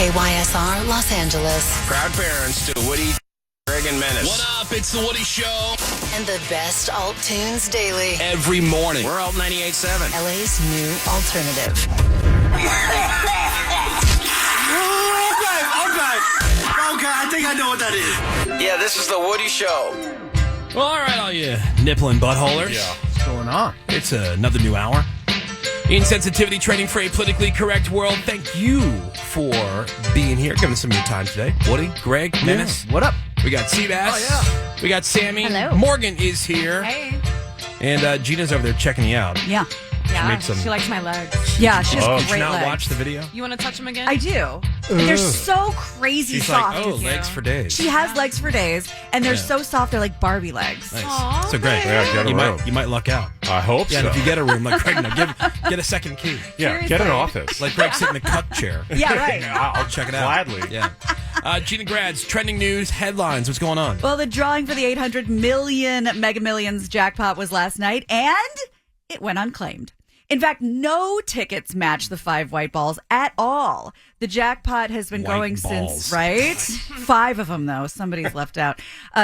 KYSR Los Angeles. Proud parents to Woody, Greg, and Menace. What up? It's the Woody Show. And the best alt tunes daily. Every morning. We're Alt 98.7. LA's new alternative. Okay, I think I know what that is. Yeah, this is the Woody Show. Well, all right, all you nipple and buttholers. Yeah. What's going on? It's another new hour. Insensitivity training for a politically correct world. Thank you for being here, giving us some of your time today. Woody, Greg, Menace. What up? We got Seabass. Oh, yeah. We got Sammy. Hello. Morgan is here. Hey. And Gina's over there checking you out. Yeah. Yeah, She likes my legs. Yeah, she has Did you great not legs. watch the video? You want to touch them again? I do. They're so crazy She's soft. like, legs for days. She has legs for days, and they're so soft. They're like Barbie legs. Nice. Aw, So Greg, get a room. you might luck out. I hope Yeah, so. and if you get a room, like Greg, no, get a second key. Yeah, get an office. Like Greg sit in the cup chair. Yeah, right. I'll check it out. Gladly. Yeah. Gina Grads, trending news, headlines. What's going on? Well, the drawing for the 800 million Mega Millions jackpot was last night, and it went unclaimed. In fact, no tickets match the 5 white balls at all. The jackpot has been White going balls. since, right? 5 of them, though. Somebody's left out.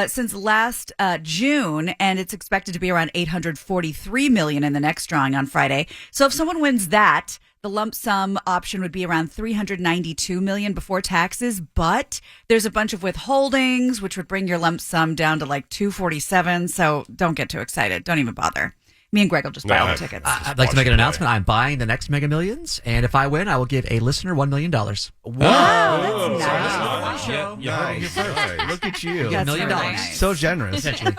Since last June, and it's expected to be around 843 million in the next drawing on Friday. So if someone wins that, the lump sum option would be around 392 million before taxes, but there's a bunch of withholdings, which would bring your lump sum down to like 247. So don't get too excited. Don't even bother. Me and Greg will just buy all the tickets. I'd like to make an announcement. I'm buying the next Mega Millions, and if I win, I will give a listener $1 million. Wow, that's nice. You heard it here first. Look at you. That's $1 million. very nice. So generous. Essentially.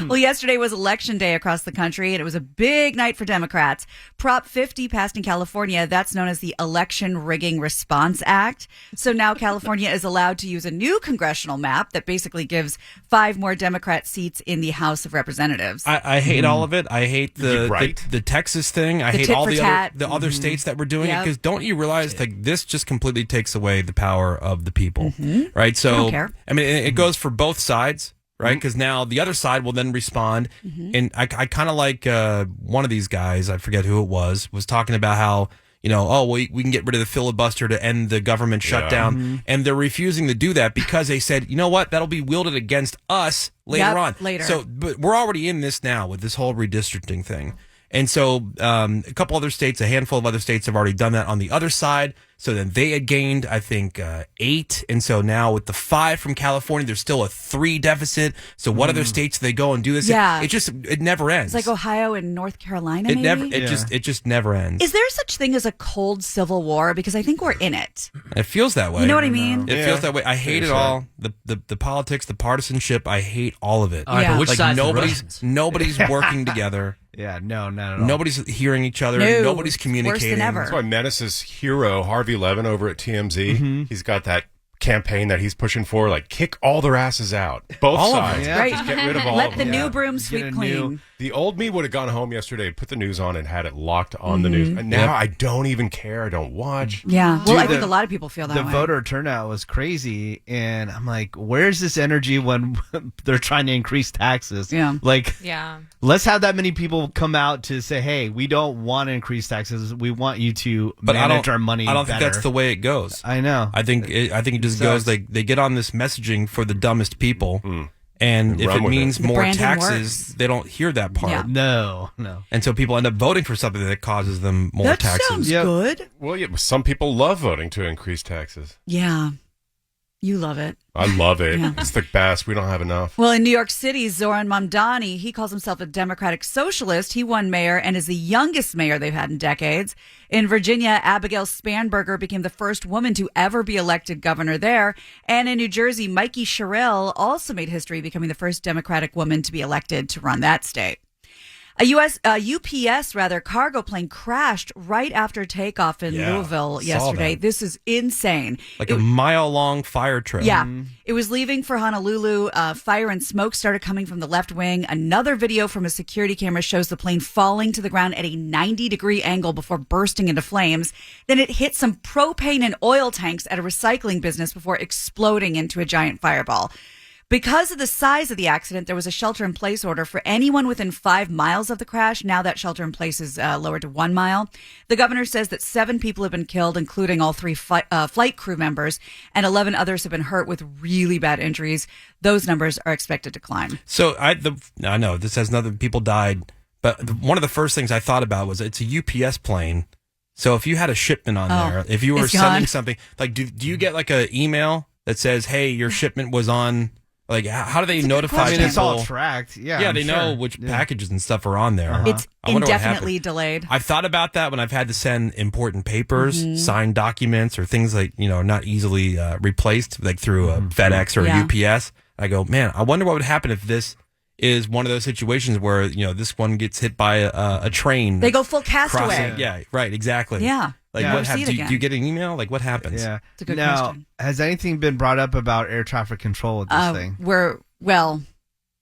Well, yesterday was election day across the country, and it was a big night for Democrats. Prop 50 passed in California. That's known as the Election Rigging Response Act. So now California is allowed to use a new congressional map that basically gives 5 more Democrat seats in the House of Representatives. I hate all of it. I hate You're right. the Texas thing. I The hate tit all for the tat. other states that were doing it, Yep. because don't you realize like this just completely takes away the power of the people, right? So don't care. I mean, it goes for both sides. Right, because now the other side will then respond, and I kind of like one of these guys, I forget who it was talking about how we can get rid of the filibuster to end the government shutdown, and they're refusing to do that because they said, you know what, that'll be wielded against us later on. Later. So, but we're already in this now with this whole redistricting thing, and so a couple other states, a handful of other states have already done that on the other side. So then they had gained, I think, 8. And so now with the 5 from California, there's still a 3 deficit. So what other states do they go and do this? Yeah. It never ends. It's like Ohio and North Carolina, it maybe? it just never ends. Is there such thing as a cold civil war? Because I think we're in it. It feels that way. You know what I mean? It feels that way. I hate it all. The politics, the partisanship, I hate all of it. All right, Yeah. but which Like side's the nobody's Russians? nobody's working together. Yeah, no, not at all. Nobody's hearing each other. No, Nobody's it's communicating. worse than ever. That's why Menace's hero, Harvey Levin, over at TMZ, he's got that campaign that he's pushing for, like, kick all their asses out. Both All of sides. them. Right. Just get rid of all Let of the them. new broom sweep Get a clean. new- The old me would have gone home yesterday, put the news on, and had it locked on the news. And now I don't even care. I don't watch. Yeah. Well, Dude, I think the- a lot of people feel that The way. voter turnout was crazy, and I'm like, where's this energy when they're trying to increase taxes? Yeah. Like, Yeah. let's have that many people come out to say, hey, we don't want to increase taxes. We want you to manage our money I don't better. think that's the way it goes. I know. I think it just sucks. goes like they get on this messaging for the dumbest people, and And if run it with means it. The more branding taxes, works. they don't hear that part, Yeah. No. and so people end up voting for something that causes them more that taxes. sounds Yep. good. Well, yeah, some people love voting to increase taxes. Yeah. You love it. I love it. Yeah. It's the best. We don't have enough. Well, in New York City, Zoran Mamdani, he calls himself a Democratic socialist. He won mayor and is the youngest mayor they've had in decades. In Virginia, Abigail Spanberger became the first woman to ever be elected governor there. And in New Jersey, Mikey Sherrill also made history, becoming the first Democratic woman to be elected to run that state. A UPS cargo plane crashed right after takeoff in Yeah, Louisville saw yesterday. that. This is insane. Like a mile-long fire trail. Yeah. It was leaving for Honolulu. Fire and smoke started coming from the left wing. Another video from a security camera shows the plane falling to the ground at a 90-degree angle before bursting into flames. Then it hit some propane and oil tanks at a recycling business before exploding into a giant fireball. Because of the size of the accident, there was a shelter-in-place order for anyone within 5 miles of the crash. Now that shelter-in-place is lowered to 1 mile. The governor says that 7 people have been killed, including all 3 flight crew members, and 11 others have been hurt with really bad injuries. Those numbers are expected to climb. So I know this has nothing. People died, but one of the first things I thought about was it's a UPS plane. So if you had a shipment on there, if you were sending something, like do you get like an email that says, "Hey, your shipment was on"? Like, how do they notify people? It's all tracked. Yeah, they know which packages and stuff are on there. It's indefinitely delayed. I've thought about that when I've had to send important papers, signed documents, or things like, not easily replaced, like through a FedEx or a UPS. I go, man, I wonder what would happen if this is one of those situations where, this one gets hit by a train. They go full castaway. Yeah, right, exactly. Yeah. Like, what happens? Do you get an email? Like, what happens? Yeah. It's a good now, question. Has anything been brought up about air traffic control with this thing?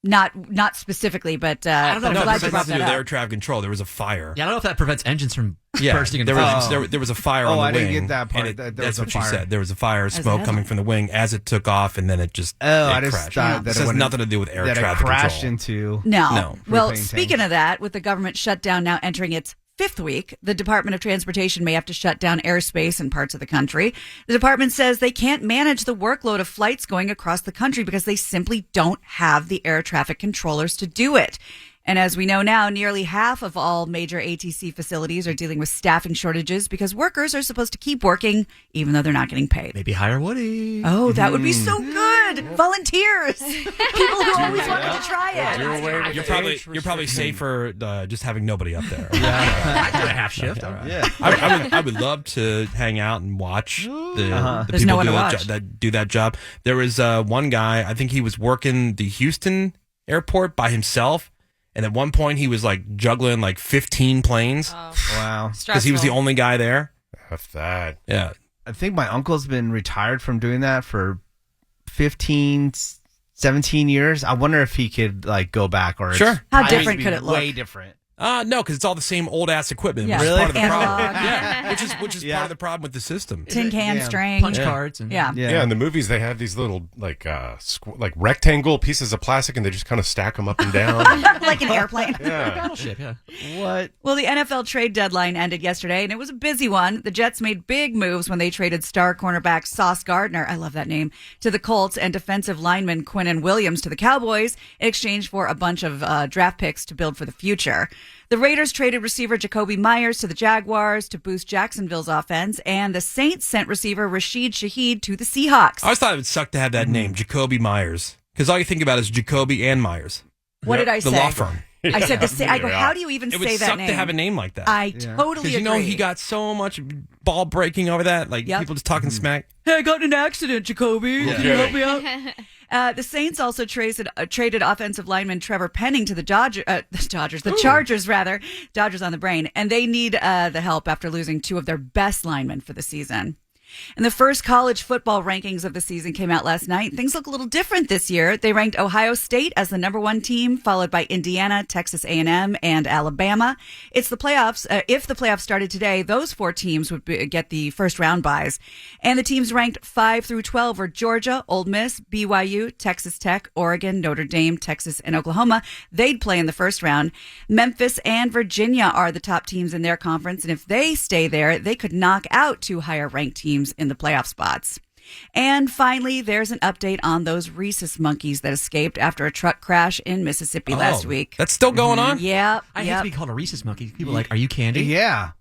Not specifically, but I'm glad you brought that up. Air traffic control. There was a fire. Yeah, I don't know if that prevents engines from bursting into flames. There was a fire on the wing. I didn't get that part. That's what you said. There was a fire, smoke coming from the wing as it took off, and then it just I just crashed. thought This has nothing to do with air that traffic it crashed control. into. No. Well, speaking of that, with the government shutdown now entering its 5th week, the Department of Transportation may have to shut down airspace in parts of the country. The department says they can't manage the workload of flights going across the country because they simply don't have the air traffic controllers to do it. And as we know now, nearly half of all major ATC facilities are dealing with staffing shortages because workers are supposed to keep working even though they're not getting paid. Maybe hire Woody. Oh, that would be so good. Volunteers. People who always wanted to try it. You're probably safer just having nobody up there. I did a half shift. All right. Yeah. I would love to hang out and watch the There's people no one to watch. that do that job. There was one guy, I think he was working the Houston airport by himself. And at one point, he was like juggling like 15 planes. Oh. Wow. Because he was the only guy there. F that. Yeah. I think my uncle's been retired from doing that for 15, 17 years. I wonder if he could like go back or Sure. How different could it look? Way different. No, because it's all the same old ass equipment. Yeah. Which is Really? part of the problem. Analog. Yeah, which is part of the problem with the system. Tin can Yeah. string. Punch cards. And, Yeah. Yeah, in the movies they have these little like rectangle pieces of plastic, and they just kind of stack them up and down. Like an airplane. Yeah. Battleship, yeah. What? Well, the NFL trade deadline ended yesterday, and it was a busy one. The Jets made big moves when they traded star cornerback Sauce Gardner, I love that name, to the Colts and defensive lineman Quinnen Williams to the Cowboys in exchange for a bunch of draft picks to build for the future. The Raiders traded receiver Jacoby Myers to the Jaguars to boost Jacksonville's offense, and the Saints sent receiver Rashid Shaheed to the Seahawks. I always thought it would suck to have that name, Jacoby Myers. Because all you think about is Jacoby and Myers. What did I say? The law firm. I said the same. I go, how do you even It say would that suck name? to have a name like that. I totally Because agree. he got so much ball breaking over that. Like, people just talking smack. Hey, I got in an accident, Jacoby. Can you help me out? The Saints also traded offensive lineman Trevor Penning to the Chargers, rather. Dodgers on the brain. And they need the help after losing 2 of their best linemen for the season. And the first college football rankings of the season came out last night. Things look a little different this year. They ranked Ohio State as the number 1 team, followed by Indiana, Texas A&M, and Alabama. It's the playoffs. If the playoffs started today, those 4 teams would get the first round byes. And the teams ranked 5 through 12 were Georgia, Ole Miss, BYU, Texas Tech, Oregon, Notre Dame, Texas, and Oklahoma. They'd play in the first round. Memphis and Virginia are the top teams in their conference. And if they stay there, they could knock out 2 higher ranked teams in the playoff spots. And finally, there's an update on those rhesus monkeys that escaped after a truck crash in Mississippi last week. That's still going on? Yep. I hate to be called a rhesus monkey. People are like, are you candy? Yeah.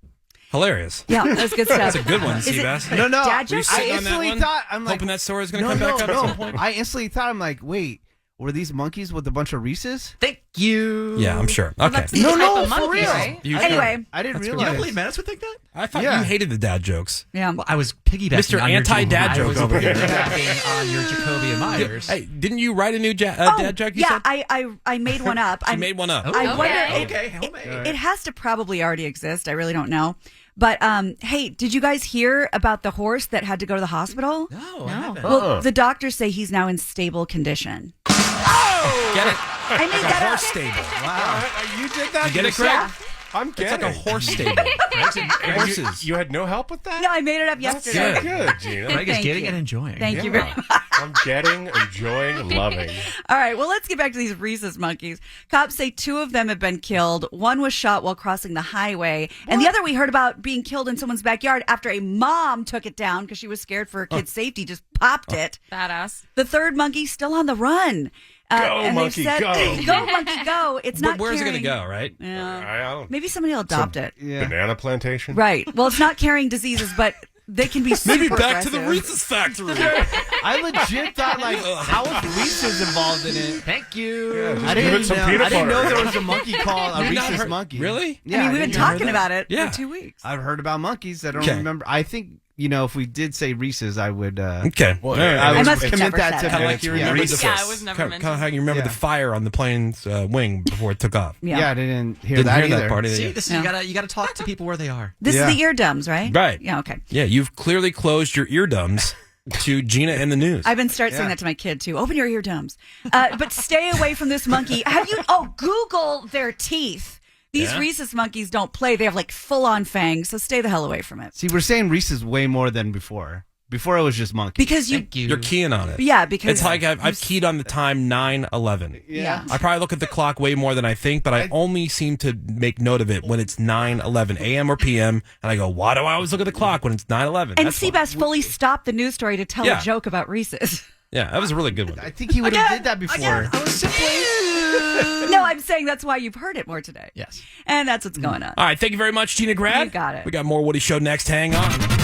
Hilarious. Yeah, that's good stuff. That's a good one, Is it Seabass. No. dad Were you jokes? I sitting on that instantly one? thought, I'm like, Hoping that story is going to come back up at some point? I instantly thought, I'm like, wait, were these monkeys with a bunch of Reese's? Thank you. Yeah, I'm sure. Okay. No, for real. Anyway. I didn't You realize. don't believe Menace would think that? I thought Yeah. you hated the dad jokes. Yeah. Well, I was piggybacking Mr. on your Anti-dad joke over here. piggybacking on your Jacoby and Myers. Hey, didn't you write a new dad joke? You yeah, said? I made one up. You made one up. I wonder. Okay, homemade. It has to probably already exist. I really don't know. But hey, did you guys hear about the horse that had to go to the hospital? No, I haven't. Well, the doctors say he's now in stable condition. Get it? I made that Horse up. stable. Wow. You did that You get it, Craig? Yeah. I'm It's getting like a horse stable. Horses. You had no help with that? No, I made it up That's yesterday. so good, Gina. Greg is Thank getting you. and enjoying. Thank you very Yeah. much. I'm getting, enjoying, loving. All right, well, let's get back to these rhesus monkeys. Cops say 2 of them have been killed. One was shot while crossing the highway, and the other we heard about being killed in someone's backyard after a mom took it down because she was scared for her kid's safety, just popped it. Badass. The third monkey still on the run. Go, and they've monkey, said, go. Go, monkey, go. It's But not where's it carrying- going to go, right? Yeah. I don't. Maybe somebody will adopt it. Yeah. Banana plantation? Right. Well, it's not carrying diseases, but they can be super Maybe back to the aggressive. Reese's factory. I legit thought, like, how was Reese's involved in it? Thank you. Yeah, just I give didn't it some know. peanut I didn't know butter. there was a monkey called a You've not Reese's heard- monkey. Really? Yeah, I mean, we've didn't been know talking that. about it Yeah. for 2 weeks. I've heard about monkeys. I don't Okay. remember. I think, if we did say Reese's, I would. Okay. Well, All right. I I would must have commit never that said to it. Kind of like you remember Reese's. the Yeah, it was never kind of how you remember Yeah. the fire on the plane's wing before it took off. Yeah, I didn't hear Didn't that hear either. that part either. See, Yeah. this is, Yeah. you gotta talk to people where they are. This Yeah. is the eardums, right? Right. Yeah, okay. Yeah, you've clearly closed your eardums to Gina and the news. I've been saying that to my kid too. Open your eardums. But stay away from this monkey. Google their teeth. These Yeah? rhesus monkeys don't play. They have like full on fangs, so stay the hell away from it. See, we're saying Reese's way more than before. Before it was just monkey. Because Thank you. You're keying on it. yeah, because It's like I've keyed on the time 9:11. yeah. I probably look at the clock way more than I think, but I only seem to make note of it when it's 9:11 a.m. or p.m. And I go, why do I always look at the clock when it's 9:11? And That's why. Seabass fully stopped the news story to tell Yeah. a joke about Reese's. Yeah, that was a really good one. I think he would have did that before. I was simply. No, I'm saying that's why you've heard it more today. Yes. And that's what's going on. All right, thank you very much, Gina Grad. You got it. We got more Woody Show next. Hang on.